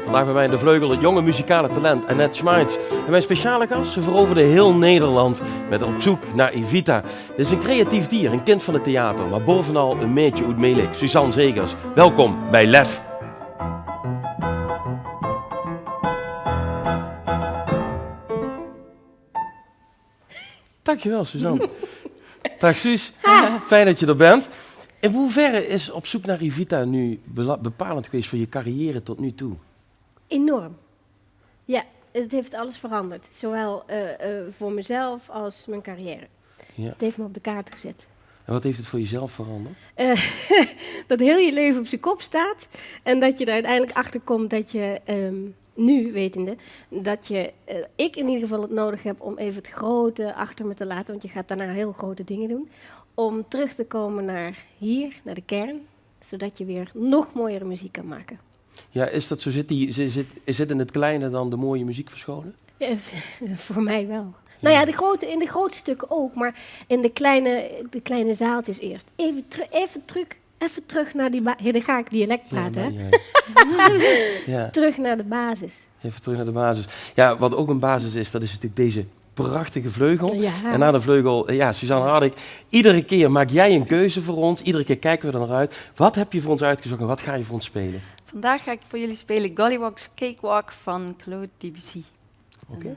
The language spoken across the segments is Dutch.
Vandaag bij mij in de vleugel het jonge muzikale talent Annette Schmeitz. En mijn speciale gast, ze veroverde heel Nederland met Op zoek naar Evita. Dit is een creatief dier, een kind van het theater, maar bovenal een meetje uit Melik, Suzanne Zegers. Welkom bij Lef. Dankjewel, Suzanne. Dag Suus, fijn dat je er bent. In hoeverre is Op zoek naar Evita nu bepalend geweest voor je carrière tot nu toe? Enorm. Ja, het heeft alles veranderd. Zowel voor mezelf als mijn carrière. Ja. Het heeft me op de kaart gezet. En wat heeft het voor jezelf veranderd? Dat heel je leven op zijn kop staat. En dat je er uiteindelijk achter komt dat je, nu wetende, dat je, ik in ieder geval het nodig heb om even het grote achter me te laten. Want je gaat daarna heel grote dingen doen. Om terug te komen naar hier, naar de kern. Zodat je weer nog mooiere muziek kan maken. Ja, is dat zo? Is het in het kleine dan de mooie muziek verscholen? Ja, voor mij wel. Nou ja, in de grote stukken ook, maar in de kleine zaaltjes eerst. Even terug naar die basis. Dan ga ik dialect praten, hè? Ja. Terug naar de basis. Even terug naar de basis. Ja, wat ook een basis is, dat is natuurlijk deze prachtige vleugel. Ja. En na de vleugel, Suzanne Hardik, iedere keer maak jij een keuze voor ons. Iedere keer kijken we er naar uit. Wat heb je voor ons uitgezocht en wat ga je voor ons spelen? Vandaag ga ik voor jullie spelen Gollywog's Cakewalk van Claude Debussy. Oké.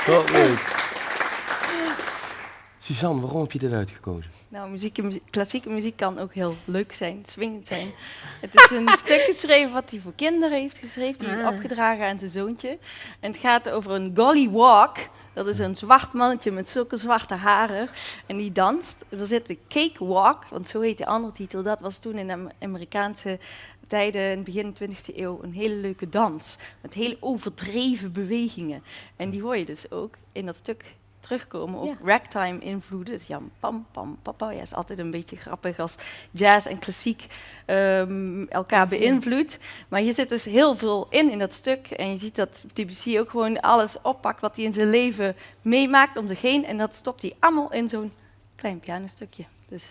Wat leuk. Suzanne, waarom heb je dit uitgekozen? Nou, klassieke muziek kan ook heel leuk zijn, swingend zijn. Het is een stuk geschreven wat hij voor kinderen heeft geschreven, die heeft opgedragen aan zijn zoontje. En het gaat over een gollywog. Dat is een zwart mannetje met zulke zwarte haren. En die danst. Er zit een cakewalk, want zo heet de andere titel. Dat was toen in de Amerikaanse tijden, in het begin 20e eeuw, een hele leuke dans. Met heel overdreven bewegingen. En die hoor je dus ook in dat stuk terugkomen. Ook ragtime invloeden. Dus ja, pam, pam, papa. Ja, is altijd een beetje grappig als jazz en klassiek elkaar beïnvloedt. Maar hier zit dus heel veel in dat stuk. En je ziet dat Debussy ook gewoon alles oppakt wat hij in zijn leven meemaakt om zich heen. En dat stopt hij allemaal in zo'n klein pianostukje. Dus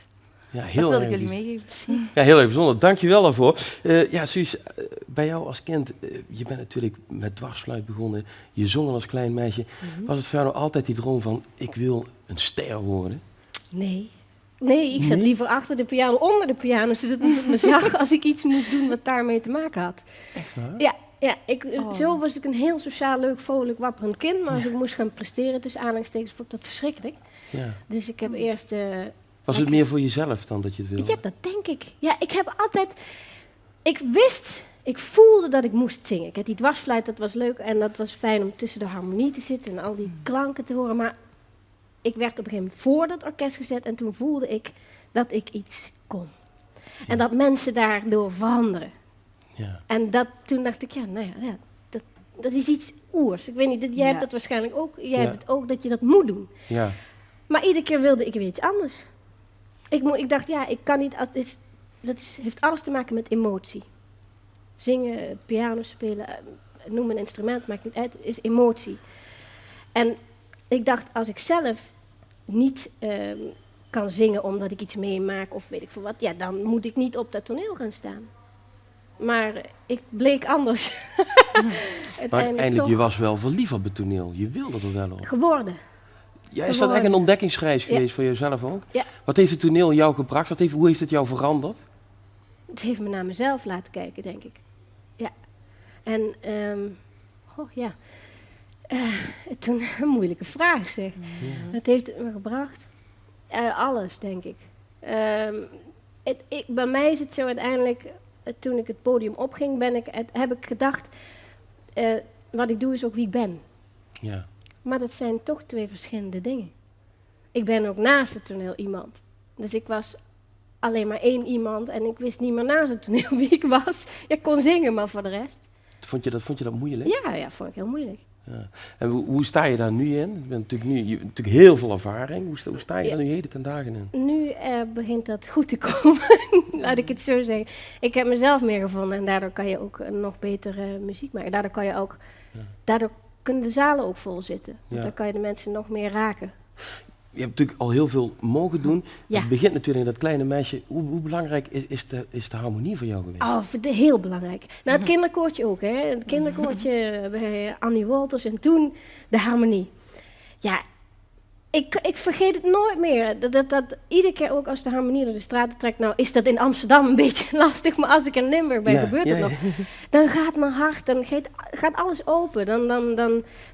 ja, heel dat wilde ik jullie meegeven. Ja, heel erg bijzonder. Dank je wel daarvoor. Suus, bij jou als kind, je bent natuurlijk met dwarsfluit begonnen. Je zong al als klein meisje. Was het voor jou nou altijd die droom van, ik wil een ster worden? Nee, ik zat liever achter de piano, onder de piano, zodat niemand me zag als ik iets moest doen wat daarmee te maken had. Echt waar? Ja, zo was ik een heel sociaal, leuk, vrolijk, wapperend kind. Maar als ik moest gaan presteren tussen aanhalingstekens, vond ik dat verschrikkelijk. Ja. Dus ik heb eerst... Was het meer voor jezelf dan dat je het wilde? Ja, dat denk ik. Ja, ik heb altijd... Ik voelde dat ik moest zingen. Ik had die dwarsfluit, dat was leuk. En dat was fijn om tussen de harmonie te zitten en al die klanken te horen. Maar ik werd op een gegeven moment voor dat orkest gezet. En toen voelde ik dat ik iets kon. Ja. En dat mensen daardoor veranderen. Ja. En toen dacht ik, dat is iets oers. Ik weet niet, jij hebt dat waarschijnlijk ook. Jij hebt het ook, dat je dat moet doen. Ja. Maar iedere keer wilde ik weer iets anders. Ik dacht, ik kan niet... heeft alles te maken met emotie. Zingen, piano spelen, noem een instrument, maakt niet uit, is emotie. En ik dacht, als ik zelf niet kan zingen omdat ik iets meemaak of weet ik veel wat, dan moet ik niet op dat toneel gaan staan. Maar ik bleek anders. Uiteindelijk, je was wel verliefd op het toneel. Je wilde er wel op. Geworden. Ja, is dat echt een ontdekkingsreis geweest voor jezelf ook? Ja. Wat heeft het toneel jou gebracht? Hoe heeft het jou veranderd? Het heeft me naar mezelf laten kijken, denk ik. Ja. En Goh, ja. Toen een moeilijke vraag, zeg. Wat heeft het me gebracht? Alles, denk ik. Bij mij is het zo uiteindelijk, toen ik het podium opging, heb ik gedacht, wat ik doe is ook wie ik ben. Ja. Maar dat zijn toch twee verschillende dingen. Ik ben ook naast het toneel iemand. Dus ik was alleen maar één iemand en ik wist niet meer naast het toneel wie ik was. Ik kon zingen, maar voor de rest. Vond je dat moeilijk? Ja, vond ik heel moeilijk. Ja. En hoe sta je daar nu in? Je hebt natuurlijk heel veel ervaring. Hoe sta je daar nu heden ten dagen in? Nu begint dat goed te komen, laat ik het zo zeggen. Ik heb mezelf meer gevonden en daardoor kan je ook nog beter muziek maken. Daardoor kunnen de zalen ook vol zitten. Want dan kan je de mensen nog meer raken. Je hebt natuurlijk al heel veel mogen doen. Ja. Het begint natuurlijk in dat kleine meisje. Hoe belangrijk is de harmonie voor jou geweest? Oh, heel belangrijk. Nou, het kinderkoortje ook, hè. Het kinderkoortje bij Annie Wolters en toen de harmonie. Ja, ik vergeet het nooit meer. Dat iedere keer ook als de harmonie door de straten trekt. Nou, is dat in Amsterdam een beetje lastig, maar als ik in Limburg ben, gebeurt het nog. Dan gaat mijn hart, dan gaat alles open.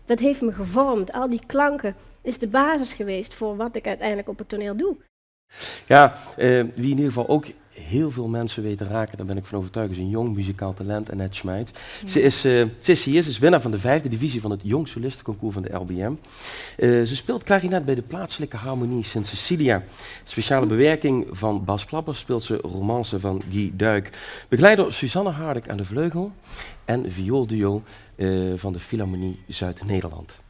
Dat heeft me gevormd. Al die klanken is de basis geweest voor wat ik uiteindelijk op het toneel doe. Ja, wie in ieder geval ook heel veel mensen weet te raken, daar ben ik van overtuigd, is een jong muzikaal talent, Annette Schmeits. Ja. Ze is winnaar van de 5e divisie van het Jong Solistenconcours van de LBM. Ze speelt klarinet bij de plaatselijke harmonie Sint Cecilia. Speciale bewerking van Bas Klapper speelt ze romance van Guy Duik. Begeleider Suzanne Hardek aan de vleugel en vioolduo van de Philharmonie Zuid-Nederland.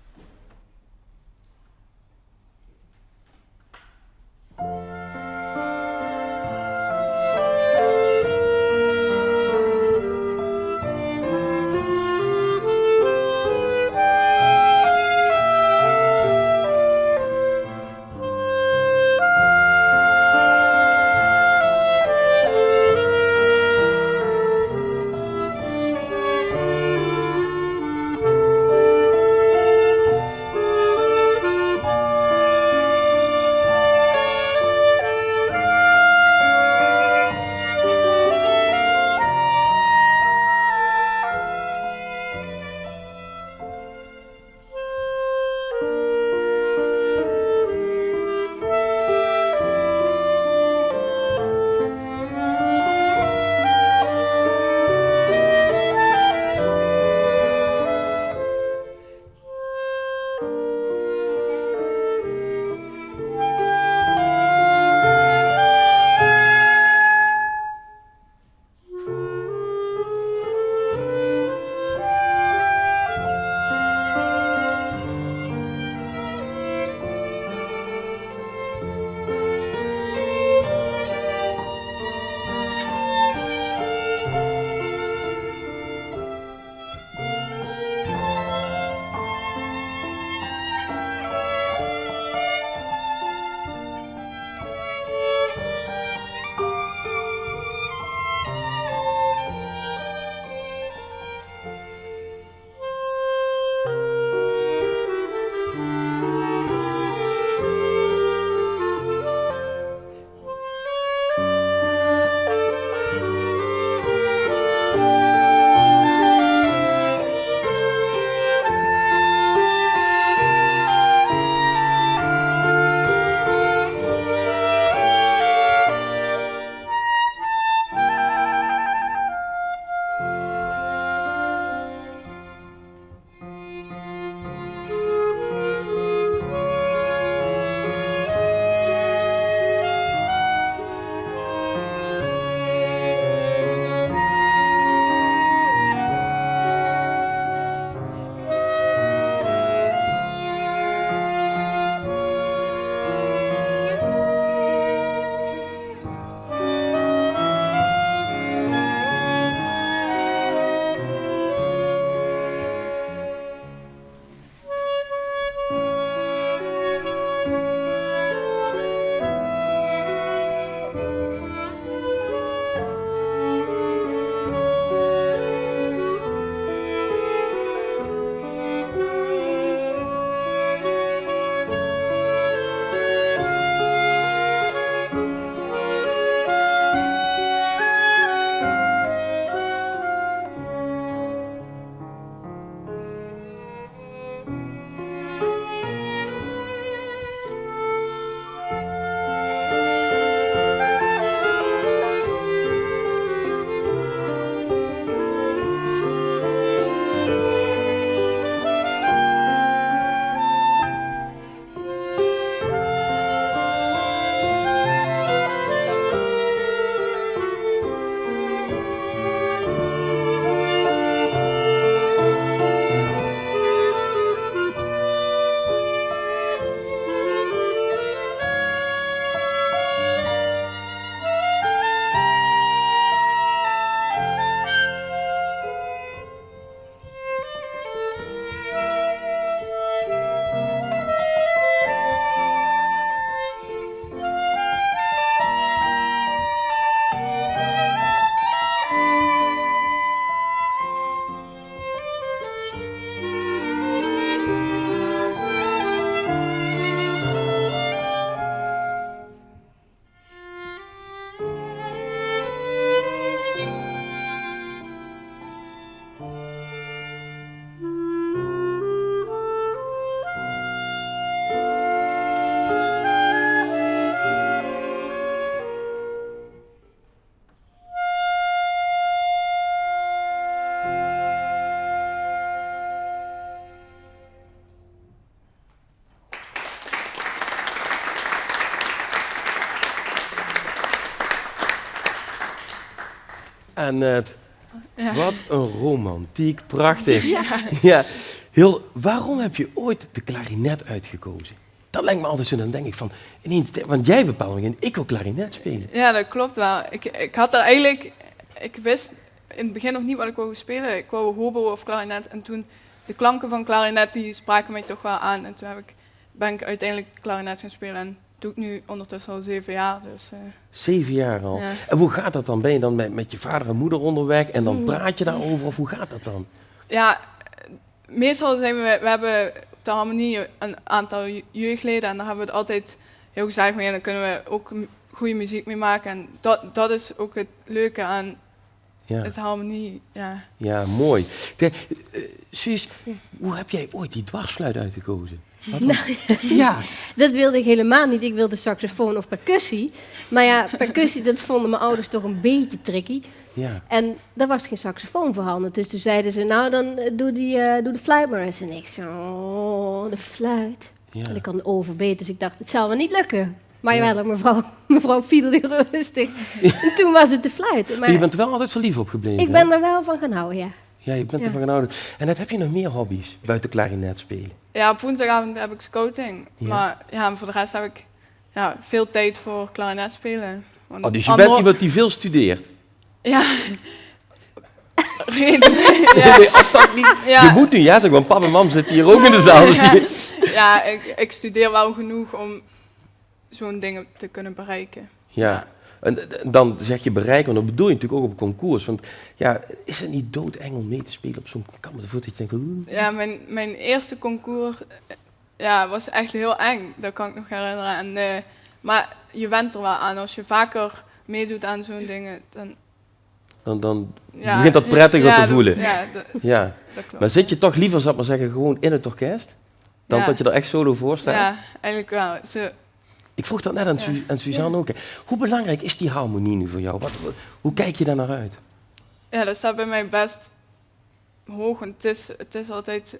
Annette, Ja. wat een romantiek, prachtig. Ja. Waarom heb je ooit de klarinet uitgekozen? Dat lijkt me altijd zo, dan denk ik van, ineens, want jij bepaalt me, ik wil klarinet spelen. Ja, dat klopt wel. Ik had er eigenlijk... Ik wist in het begin nog niet wat ik wou spelen. Ik wou hobo of klarinet. En toen, de klanken van klarinet, die spraken mij toch wel aan. En toen ben ik uiteindelijk klarinet gaan spelen. En doe ik nu ondertussen al 7 jaar. Dus, 7 jaar al. ja. En hoe gaat dat dan? Ben je dan met je vader en moeder onderweg en dan praat je daarover? Of hoe gaat dat dan? Ja, meestal zijn we hebben op de harmonie een aantal jeugdleden. En daar hebben we het altijd heel gezellig mee. En daar kunnen we ook goede muziek mee maken. En dat is ook het leuke aan Ja, het harmonie. Ja. ja mooi. Suus, hoe heb jij ooit die dwarsfluit uitgekozen? Ja, Dat wilde ik helemaal niet. Ik wilde saxofoon of percussie. Maar ja, percussie, dat vonden mijn ouders toch een beetje tricky. ja. En daar was geen saxofoon voorhanden. Dus toen zeiden ze, nou dan doe de fluit maar eens. En ik zo, oh, de fluit. Ja. En ik kan overbeet, dus ik dacht, het zal wel niet lukken. Maar jawel, mevrouw fiedelde rustig. En toen was het de fluit. Maar je Maar bent er wel altijd verliefd op gebleven. ik hè? ben er wel van gaan houden, ja. Ja, je bent Ja. ervan genomen. En net heb je nog meer hobby's buiten klarinet spelen. Ja, op woensdagavond heb ik scouting. Ja. Maar ja, voor de rest heb ik veel tijd voor klarinet spelen. Want Oh, dus je bent Amor- iemand die veel studeert. Ja. Redelijk, ja. Nee, als dat niet... Ja. Je moet nu, ja, zeg, want pap en mam zitten hier ook in de zaal. Dus die- Ja, ik studeer wel genoeg om zo'n dingen te kunnen bereiken. Ja. En dan zeg je bereiken, want dat bedoel je natuurlijk ook op een concours. Want ja, is het niet doodeng om mee te spelen op zo'n kamer? Dat je denkt, Ja, mijn eerste concours was echt heel eng. Dat kan ik nog herinneren. En, maar je went er wel aan. Als je vaker meedoet aan zo'n dingen, dan ja, begint dat prettiger ja, te voelen. Ja, Ja. dat klopt. Maar zit je toch liever, zal ik maar zeggen, gewoon in het orkest? Dan Ja. dat je er echt solo voor staat? Ja, eigenlijk wel. Ik vroeg dat net aan, aan Suzanne ook. Hè. Hoe belangrijk is die harmonie nu voor jou? Hoe kijk je daar naar uit? Ja, dat staat bij mij best hoog. En het is altijd...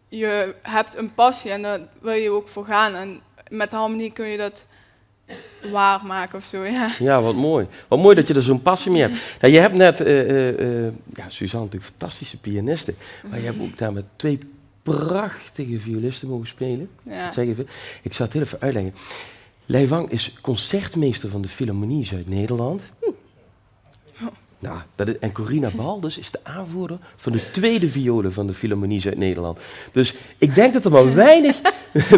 Je hebt een passie en daar wil je ook voor gaan. En met harmonie kun je dat waarmaken of zo, ja. Ja, wat mooi. Wat mooi dat je er zo'n passie mee hebt. Nou, je hebt net, Suzanne natuurlijk fantastische pianiste. Maar je hebt ook daar met 2 prachtige violisten mogen spelen. Ja. Dat zeg je even. Ik zal het heel even uitleggen. Lei Wang is concertmeester van de Philharmonie Zuid-Nederland. Nou, en Corina Baldus is de aanvoerder van de 2e violen van de Philharmonie Zuid-Nederland. Dus ik denk dat er maar weinig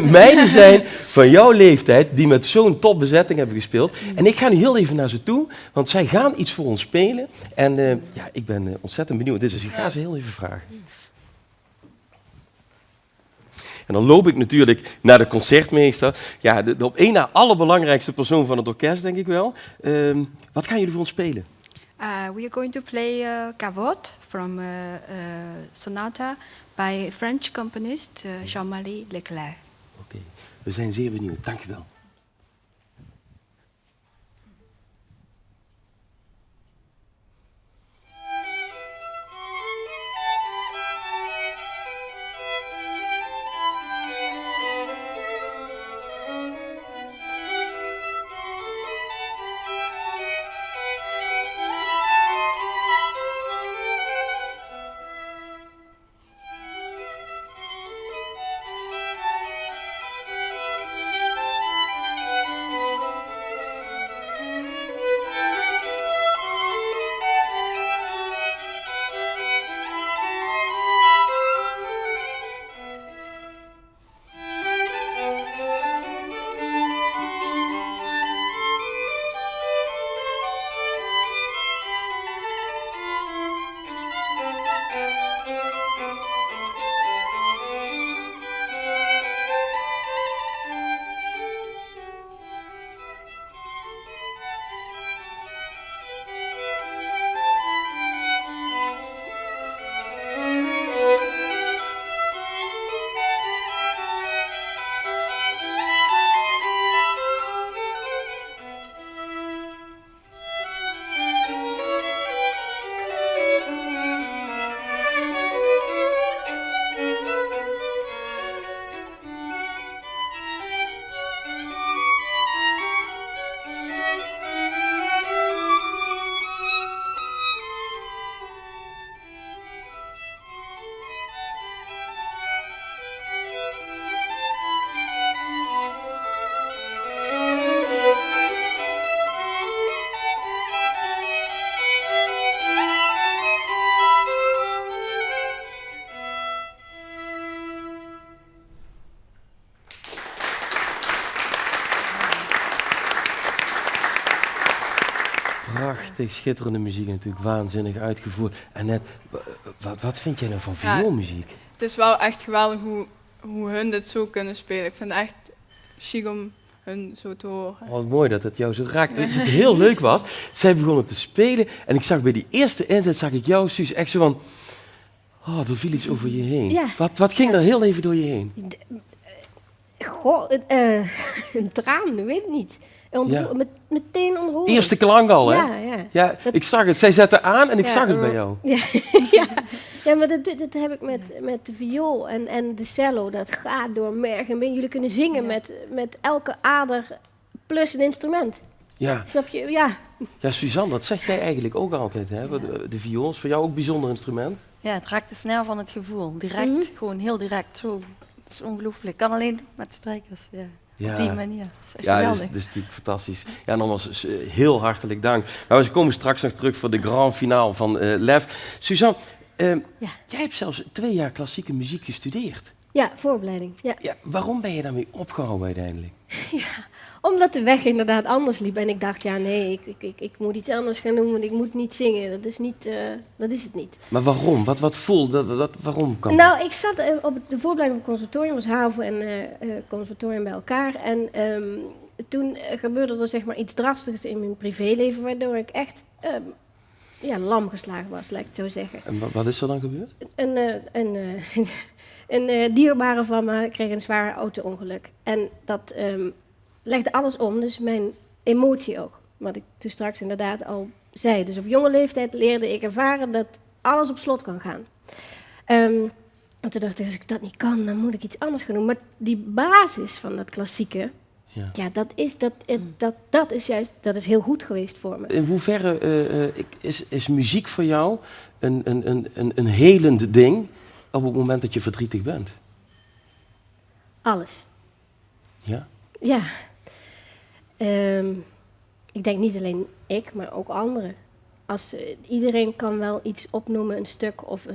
meiden zijn van jouw leeftijd die met zo'n topbezetting hebben gespeeld. En ik ga nu heel even naar ze toe, want zij gaan iets voor ons spelen. En ik ben ontzettend benieuwd. Dus ik ga ze heel even vragen. En dan loop ik natuurlijk naar de concertmeester. Ja, de op één na allerbelangrijkste persoon van het orkest, denk ik wel. Wat gaan jullie voor ons spelen? We are going to play Gavotte from Sonata by French componist Jean-Marie Leclerc. Oké, we zijn zeer benieuwd. Dank je wel. Prachtig, schitterende muziek natuurlijk, waanzinnig uitgevoerd. En net, wat vind jij nou van vioolmuziek? Het is wel echt geweldig hoe hun dit zo kunnen spelen. Ik vind het echt chic om hun zo te horen. Oh, wat mooi dat het jou zo raakt. Weet je, het heel leuk was, zij begonnen te spelen en ik zag bij die eerste inzet, zag ik jou, Suus, echt zo van, oh, er viel iets over je heen. Ja. Wat ging er heel even door je heen? Goh, een traan, ik weet het niet. Ja. Meteen ontroerd. Eerste klank al, hè? Ja. Ja, Dat- ik zag het. Zij zette aan en ik Ja, zag het bij jou. Ja, maar dat heb ik met de viool en de cello. Dat gaat door merg en been. Jullie kunnen zingen met elke ader plus een instrument. Ja. Snap je? Ja. Ja, Suzanne, dat zeg jij eigenlijk ook altijd, hè? De viool is voor jou ook een bijzonder instrument. Ja, het raakt te snel van het gevoel. Direct, gewoon heel direct. Zo, het is ongelooflijk. Kan alleen met strijkers. Ja. Ja. Op die manier. Dat is echt Ja, dat geweldig. is natuurlijk fantastisch. Ja, nogmaals, heel hartelijk dank. Maar we komen straks nog terug voor de grand finale van Lef. Suzanne, jij hebt zelfs 2 jaar klassieke muziek gestudeerd. Ja, vooropleiding. Ja. Ja, waarom ben je daarmee opgehouden uiteindelijk? Omdat de weg inderdaad anders liep. En ik dacht, ja nee, ik moet iets anders gaan doen, want ik moet niet zingen. Dat is het niet. Maar waarom? Wat voelde waarom kan Nou, ik zat op de vooropleiding van het conservatorium, was HAVO en conservatorium bij elkaar. En toen gebeurde er zeg maar iets drastigs in mijn privéleven, waardoor ik echt lam geslagen was, laat ik het zo zeggen. En wat is er dan gebeurd? Een dierbare van me kreeg een zwaar auto-ongeluk. En dat legde alles om, dus mijn emotie ook. Wat ik toen straks inderdaad al zei. Dus op jonge leeftijd leerde ik ervaren dat alles op slot kan gaan. En toen dacht ik, als ik dat niet kan, dan moet ik iets anders gaan doen. Maar die basis van dat klassieke, dat is heel goed geweest voor me. In hoeverre is muziek voor jou een helend ding op het moment dat je verdrietig bent? Alles. Ja? Ja. Ik denk niet alleen ik, maar ook anderen. Iedereen kan wel iets opnoemen, een stuk of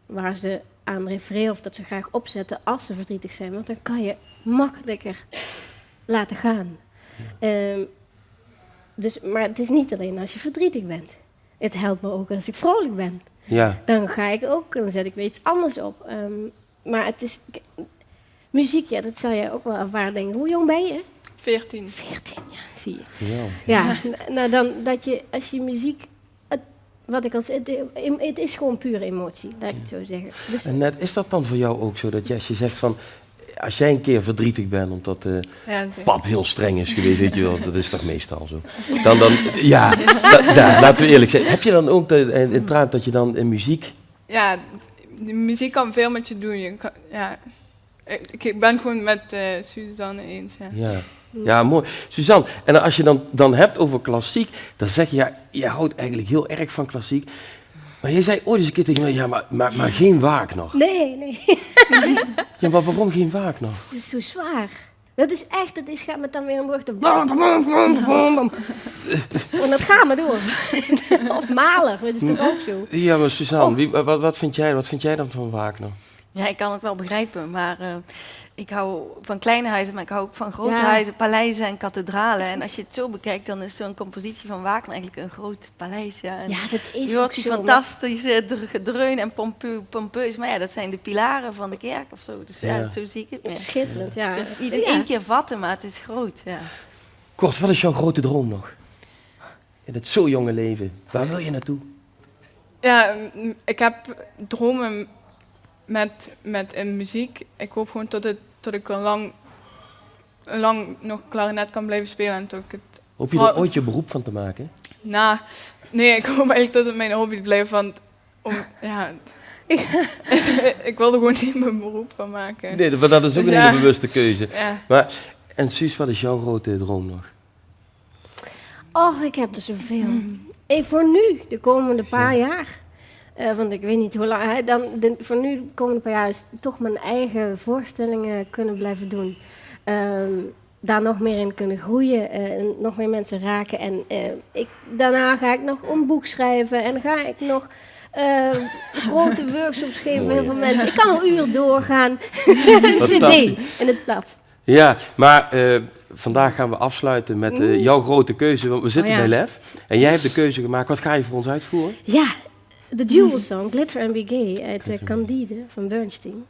waar ze aan refereren of dat ze graag opzetten als ze verdrietig zijn. Want dan kan je makkelijker laten gaan. Maar het is niet alleen als je verdrietig bent. Het helpt me ook als ik vrolijk ben. Ja. Dan zet ik weer iets anders op. Maar het is... Muziek, ja, dat zal jij ook wel ervaren, denk ik. Hoe jong ben je? 14. 14, ja, zie je. Ja. Ja, nou dan dat je, als je muziek... Wat ik al zei, het is gewoon pure emotie, laat ik het zo zeggen. Dus, En net, is dat dan voor jou ook zo dat als je zegt van... Als jij een keer verdrietig bent omdat Ja, zeker. pap heel streng is geweest, weet je wel, dat is toch meestal zo. Laten we eerlijk zijn. Heb je dan ook in traan dat je dan in muziek... Ja, de muziek kan veel met je doen. Ik ben gewoon met Suzanne eens. Ja. Ja, mooi. Suzanne, en als je dan hebt over klassiek, dan zeg je, ja, je houdt eigenlijk heel erg van klassiek. Maar je zei ooit eens een keer tegen mij, ja, maar geen Wagner. nee, Ja, maar waarom geen Wagner? het is zo zwaar. Dat is echt, gaat met dan weer een brug. En dat gaat maar door. Of Mahler, dat is toch ook zo? Ja, maar Suzanne, wat vind jij dan van Wagner? Ja, ik kan het wel begrijpen, maar ik hou van kleine huizen, maar ik hou ook van grote Ja. huizen, paleizen en kathedralen. En als je het zo bekijkt, dan is zo'n compositie van Wagner eigenlijk een groot paleis. Ja, en Ja, dat is je ook hoort die zo. fantastische gedreun en pompeus, maar ja, dat zijn de pilaren van de kerk of zo. Dus ja, Ja. zo zie ik het meer. Schitterend, ja. Dus niet in één keer vatten, maar het is groot. Ja. Kort, wat is jouw grote droom nog? In het zo jonge leven. Waar wil je naartoe? Ja, ik heb dromen met muziek. Ik hoop gewoon tot ik lang nog klarinet kan blijven spelen. En tot ik het... Hoop je er ooit je beroep van te maken? Nee, ik hoop eigenlijk dat het mijn hobby blijft. Ik wil er gewoon niet mijn beroep van maken. Nee, maar dat is ook een hele bewuste keuze. Ja. Maar, en Suus, wat is jouw grote droom nog? Oh, ik heb er zoveel. Voor nu, de komende paar jaar. Want ik weet niet hoe lang. Voor nu, de komende paar jaar, is toch mijn eigen voorstellingen kunnen blijven doen. Daar nog meer in kunnen groeien. En nog meer mensen raken. En daarna ga ik nog een boek schrijven. En ga ik nog grote workshops geven voor heel veel mensen. Ik kan al uren doorgaan. Een cd in het blad. Ja, maar vandaag gaan we afsluiten met jouw grote keuze, want we zitten ja. bij Lef. En jij hebt de keuze gemaakt. Wat ga je voor ons uitvoeren? Ja, de Jewel Song, Glitter and Be Gay uit Candide van Bernstein.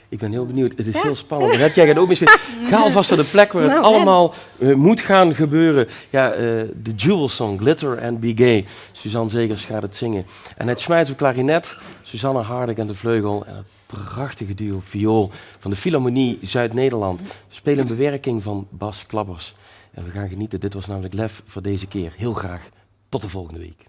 Ik ben heel benieuwd. Het is heel spannend. Red, jij gaat ook misschien. Ga alvast naar de plek waar het allemaal moet gaan gebeuren. Ja, de Jewel Song, Glitter and Be Gay. Suzanne Zegers gaat het zingen. En het Schmeids op klarinet, Susanne Hardik aan de vleugel en het prachtige duo viool van de Philharmonie Zuid-Nederland. Ze spelen een bewerking van Bas Klappers. En we gaan genieten. Dit was namelijk Lef voor deze keer. Heel graag. Tot de volgende week.